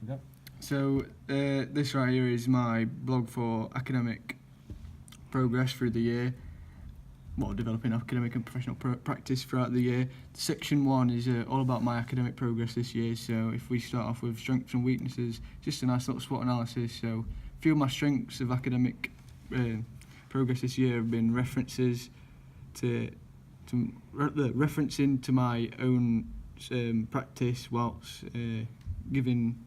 go. So this right here is my blog for academic progress through the year. Well, developing academic and professional practice throughout the year. Section 1 is all about my academic progress this year. So if we start off with strengths and weaknesses, just a nice little SWOT analysis. So a few of my strengths of academic progress this year have been references referencing to my own practice whilst giving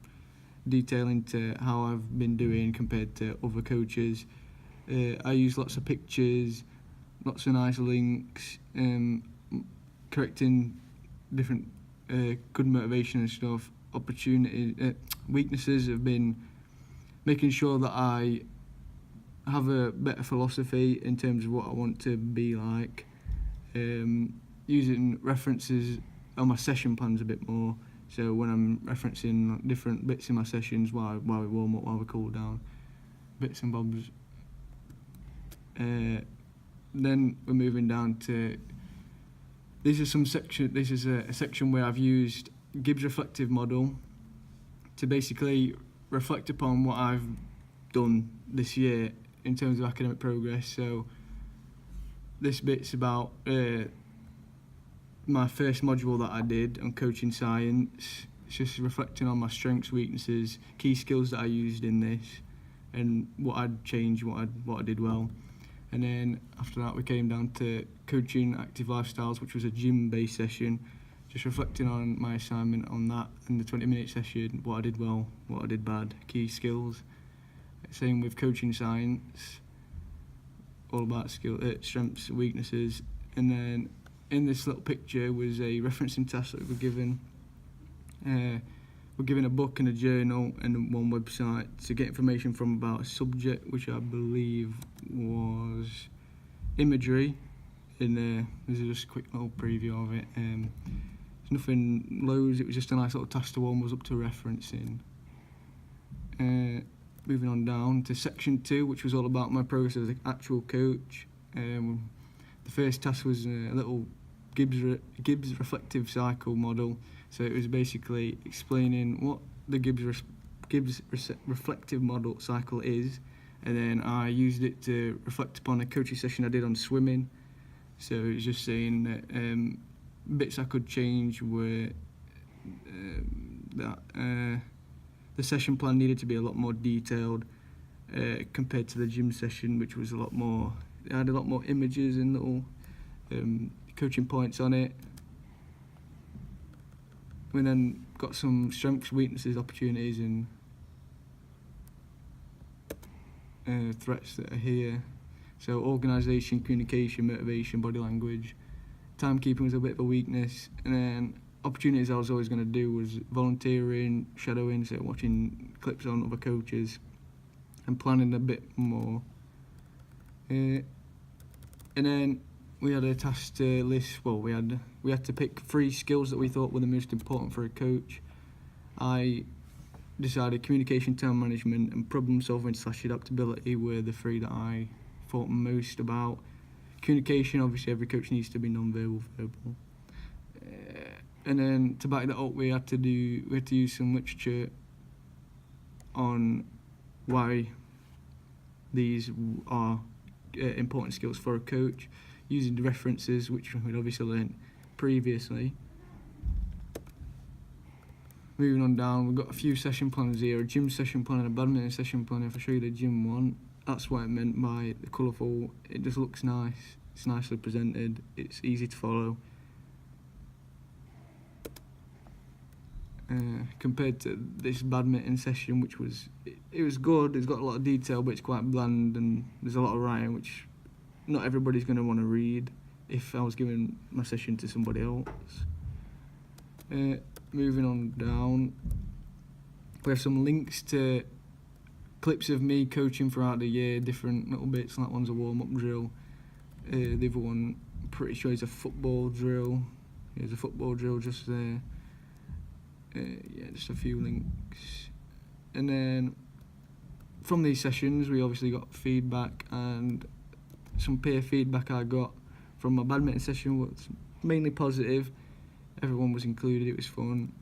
detail into how I've been doing compared to other coaches. I use lots of pictures, lots of nice links, correcting different good motivation and stuff. Weaknesses have been making sure that I have a better philosophy in terms of what I want to be like. Using references on my session plans a bit more. So when I'm referencing different bits in my sessions while we warm up, while we cool down, bits and bobs. Then we're moving down to this is a section where I've used Gibbs reflective model to basically reflect upon what I've done this year in terms of academic progress. So this bit's about my first module that I did on coaching science. It's just reflecting on my strengths, weaknesses, key skills that I used in this, and what I'd change, what I did well. And then after that we came down to coaching active lifestyles, which was a gym-based session, just reflecting on my assignment on that and the 20-minute session, what I did well, what I did bad, key skills. Same with coaching science, all about strengths, weaknesses. And then in this little picture was a referencing task that we were given. We're given a book and a journal and one website to get information from about a subject, which I believe was imagery. And this is just a quick little preview of it. There's nothing loads, it was just a nice little task to one was up to referencing. Moving on down to section 2, which was all about my progress as an actual coach. The first task was a little Gibbs reflective cycle model. So it was basically explaining what the Gibbs reflective model cycle is, and then I used it to reflect upon a coaching session I did on swimming. So it was just saying that bits I could change were that the session plan needed to be a lot more detailed compared to the gym session, which was a lot more. It had a lot more images and little coaching points on it. We then got some strengths, weaknesses, opportunities, and threats that are here. So organisation, communication, motivation, body language. Timekeeping was a bit of a weakness, and then opportunities I was always going to do was volunteering, shadowing, so watching clips on other coaches, and planning a bit more. And then we had a task to list. Well, we had to pick 3 skills that we thought were the most important for a coach. I decided communication, time management, and problem solving / adaptability were the 3 that I thought most about. Communication, obviously, every coach needs to be non-verbal, verbal. And then to back that up, we had to use some literature on why these are important skills for a coach, using the references which we'd obviously learned previously. Moving on down, we've got a few session plans here, a gym session plan and a badminton session plan. If I show you the gym one, that's what I meant by the colourful. It just looks nice, it's nicely presented, it's easy to follow. Compared to this badminton session, which was it was good, it's got a lot of detail, but it's quite bland and there's a lot of writing which not everybody's going to want to read if I was giving my session to somebody else. Moving on down, we have some links to clips of me coaching throughout the year, different little bits. That one's a warm-up drill. The other one, I'm pretty sure, is a football drill. There's a football drill just there. Just a few links. And then from these sessions, we obviously got feedback, and some peer feedback I got from my badminton session was mainly positive. Everyone was included, it was fun.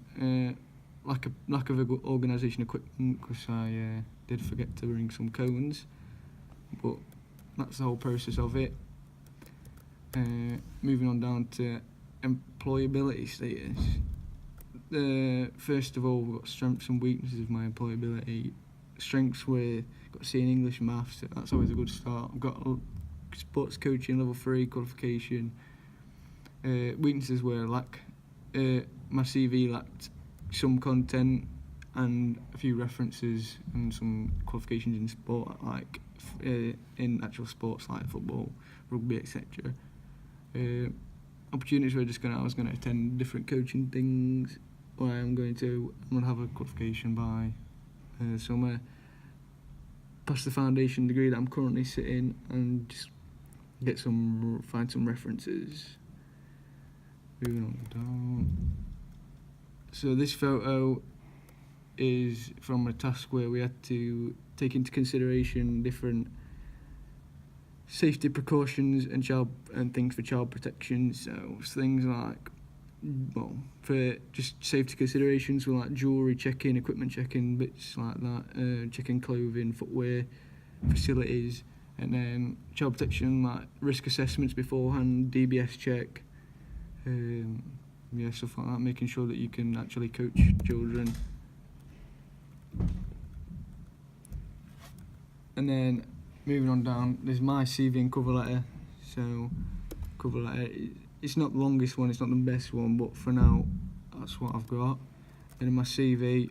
lack of organisation equipment, because I did forget to bring some cones, but that's the whole process of it. Moving on down to employability status. First of all, we've got strengths and weaknesses of my employability. Strengths were got C in English and maths. That's always a good start. I've got sports coaching level 3 qualification. Weaknesses were my CV lacked some content and a few references and some qualifications in sport, like in actual sports like football, rugby, etc. Opportunities were I was going to attend different coaching things, or I'm going to have a qualification by summer, pass the foundation degree that I'm currently sitting, and just find some references. Moving on down. So this photo is from a task where we had to take into consideration different safety precautions and things for child protection. So things like, for just safety considerations, were like jewellery checking, equipment checking, bits like that, checking clothing, footwear, facilities, and then child protection like risk assessments beforehand, DBS check, stuff like that, making sure that you can actually coach children. And then moving on down, there's my CV and cover letter. So cover letter, it's not the longest one, it's not the best one, but for now that's what I've got. And in my CV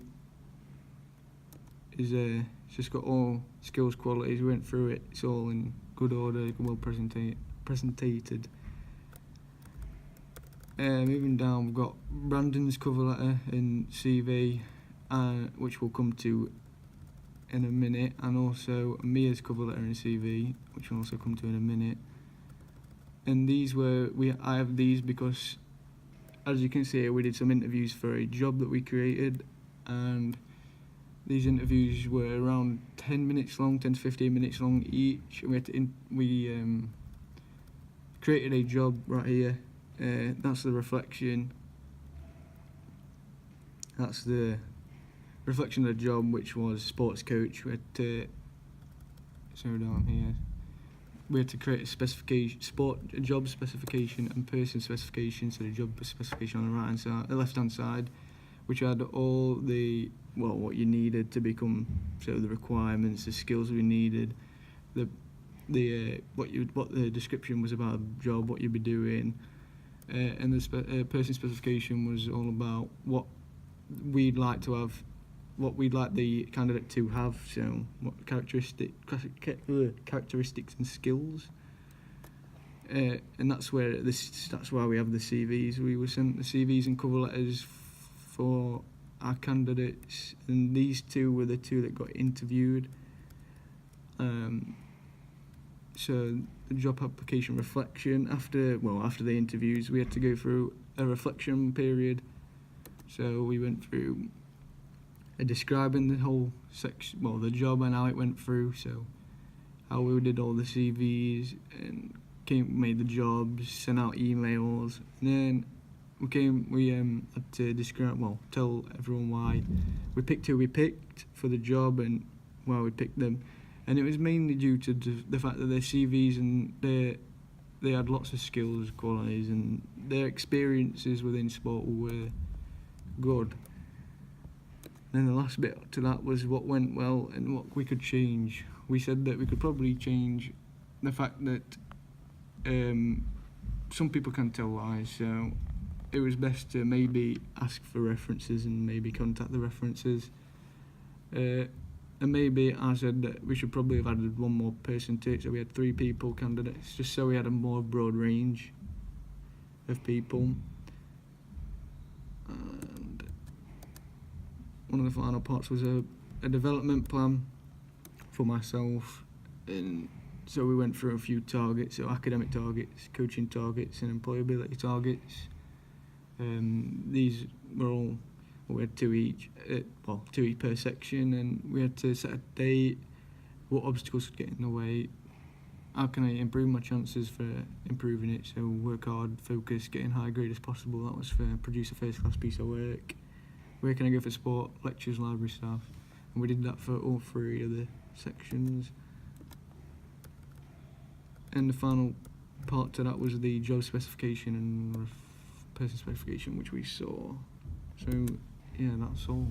is it's just got all skills, qualities. We went through it, it's all in good order, well presented. Moving down, we've got Brandon's cover letter and CV, which we'll come to in a minute, and also Mia's cover letter and CV, which we'll also come to in a minute. And I have these because, as you can see, we did some interviews for a job that we created, and these interviews were around 10 to 15 minutes long each. And we created a job right here. That's the reflection. That's the reflection of the job, which was sports coach. We had to down here. We had to create a specification, a job specification and person specification. So the job specification on the right hand side, the left hand side, which had all the what you needed to become, so the requirements, the skills we needed, what the description was about the job, what you'd be doing. And the person specification was all about what we'd like the candidate to have, so what characteristics and skills. And that's why we have the CVs. We were sent the CVs and cover letters for our candidates, and these two were the two that got interviewed. So the job application reflection, after the interviews, we had to go through a reflection period. So we went through describing the whole section, the job and how it went through. So how we did all the CVs and made the jobs, sent out emails, and then we had to tell everyone why we picked who we picked for the job and why we picked them. And it was mainly due to the fact that their CVs and they had lots of skills, qualities, and their experiences within sport were good. And then the last bit to that was what went well and what we could change. We said that we could probably change the fact that some people can tell lies, so it was best to maybe ask for references and maybe contact the references. And maybe I said that we should probably have added one more person to it, so we had 3 people candidates, just so we had a more broad range of people. And one of the final parts was a development plan for myself, and so we went through a few targets, so academic targets, coaching targets, and employability targets. These were all, we had 2 each, 2 each per section, and we had to set a date, what obstacles could get in the way, how can I improve my chances for improving it, so work hard, focus, getting high grade as possible. That was for produce a first class piece of work, where can I go for sport, lectures, library staff, and we did that for all 3 of the sections. And the final part to that was the job specification and person specification, which we saw. So yeah, that's all.